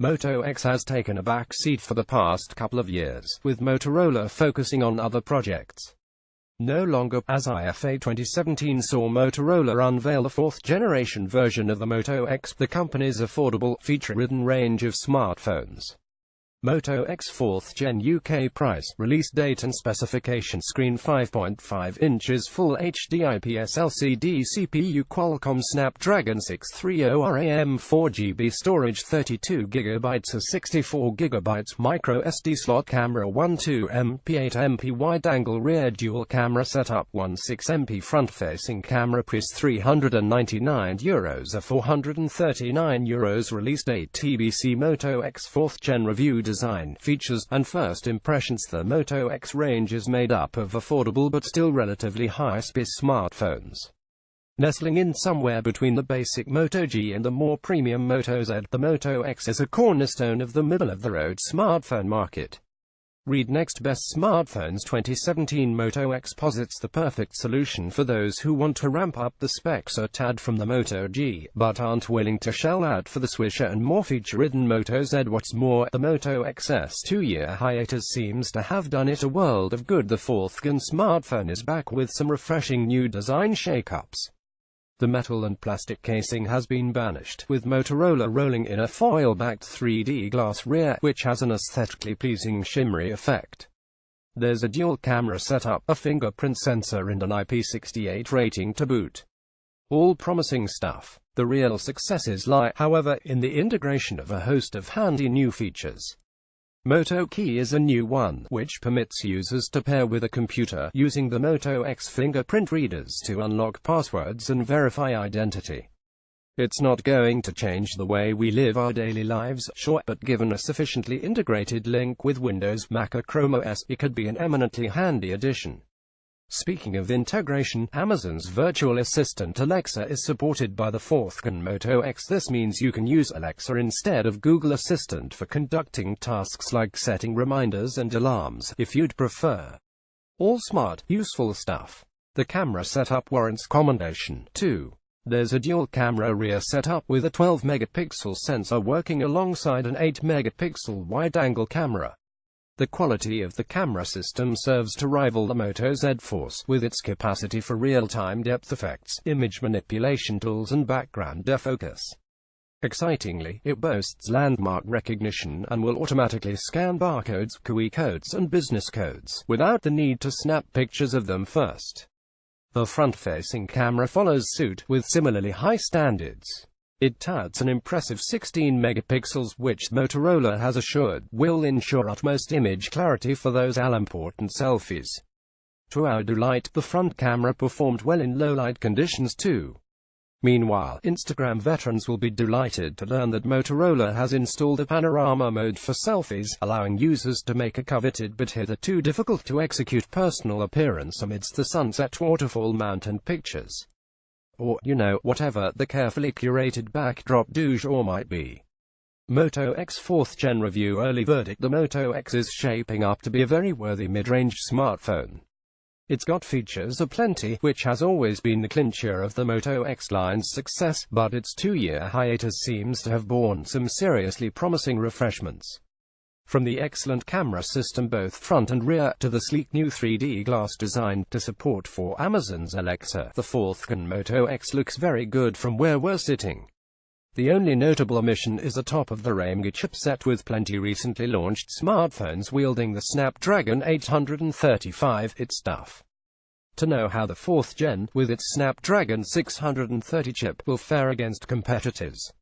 Moto X has taken a back seat for the past couple of years, with Motorola focusing on other projects. No longer, as IFA 2017 saw Motorola unveil the fourth-generation version of the Moto X, the company's affordable, feature-ridden range of smartphones. Moto X 4th Gen UK price, release date and specification. Screen 5.5 inches Full HD IPS LCD CPU Qualcomm Snapdragon 630 RAM 4GB storage 32GB or 64GB micro SD slot camera 12MP 8MP wide-angle rear dual camera setup 16MP front-facing camera price €399 or €439 release date TBC Moto X 4th Gen review design, features, and first impressions. The Moto X range is made up of affordable but still relatively high-spec smartphones. Nestling in somewhere between the basic Moto G and the more premium Moto Z, the Moto X is a cornerstone of the middle-of-the-road smartphone market. Read Next Best Smartphones 2017. Moto X posits the perfect solution for those who want to ramp up the specs a tad from the Moto G, but aren't willing to shell out for the swisher and more feature-ridden Moto Z. What's more, the Moto X's two-year hiatus seems to have done it a world of good. The fourth-gen smartphone is back with some refreshing new design shakeups. The metal and plastic casing has been banished, with Motorola rolling in a foil-backed 3D glass rear, which has an aesthetically pleasing shimmery effect. There's a dual-camera setup, a fingerprint sensor and an IP68 rating to boot. All promising stuff. The real successes lie, however, in the integration of a host of handy new features. Moto Key is a new one, which permits users to pair with a computer, using the Moto X fingerprint readers to unlock passwords and verify identity. It's not going to change the way we live our daily lives, sure, but given a sufficiently integrated link with Windows, Mac or Chrome OS, it could be an eminently handy addition. Speaking of integration, Amazon's virtual assistant Alexa is supported by the fourth-gen Moto X. This means you can use Alexa instead of Google Assistant for conducting tasks like setting reminders and alarms, if you'd prefer. All smart, useful stuff. The camera setup warrants commendation, too. There's a dual-camera rear setup with a 12-megapixel sensor working alongside an 8-megapixel wide-angle camera. The quality of the camera system serves to rival the Moto Z Force, with its capacity for real-time depth effects, image manipulation tools and background defocus. Excitingly, it boasts landmark recognition and will automatically scan barcodes, QR codes and business codes, without the need to snap pictures of them first. The front-facing camera follows suit, with similarly high standards. It touts an impressive 16 megapixels, which Motorola has assured will ensure utmost image clarity for those all-important selfies. To our delight, the front camera performed well in low-light conditions too. Meanwhile, Instagram veterans will be delighted to learn that Motorola has installed a panorama mode for selfies, allowing users to make a coveted but hitherto difficult-to-execute personal appearance amidst the sunset, waterfall, mountain pictures. Or, whatever the carefully curated backdrop du jour might be. Moto X 4th Gen review early verdict. The Moto X is shaping up to be a very worthy mid-range smartphone. It's got features aplenty, which has always been the clincher of the Moto X line's success, but its two-year hiatus seems to have borne some seriously promising refreshments. From the excellent camera system both front and rear, to the sleek new 3D glass design, to support for Amazon's Alexa, the fourth-gen Moto X looks very good from where we're sitting. The only notable omission is a top-of-the-range chipset, with plenty recently launched smartphones wielding the Snapdragon 835, it's stuff. To know how the fourth gen, with its Snapdragon 630 chip, will fare against competitors.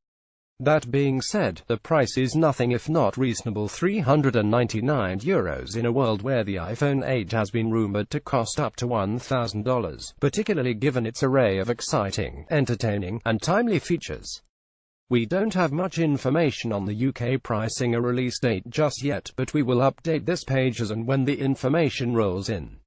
That being said, the price is nothing if not reasonable, €399 in a world where the iPhone 8 has been rumored to cost up to $1,000, particularly given its array of exciting, entertaining, and timely features. We don't have much information on the UK pricing or release date just yet, but we will update this page as and when the information rolls in.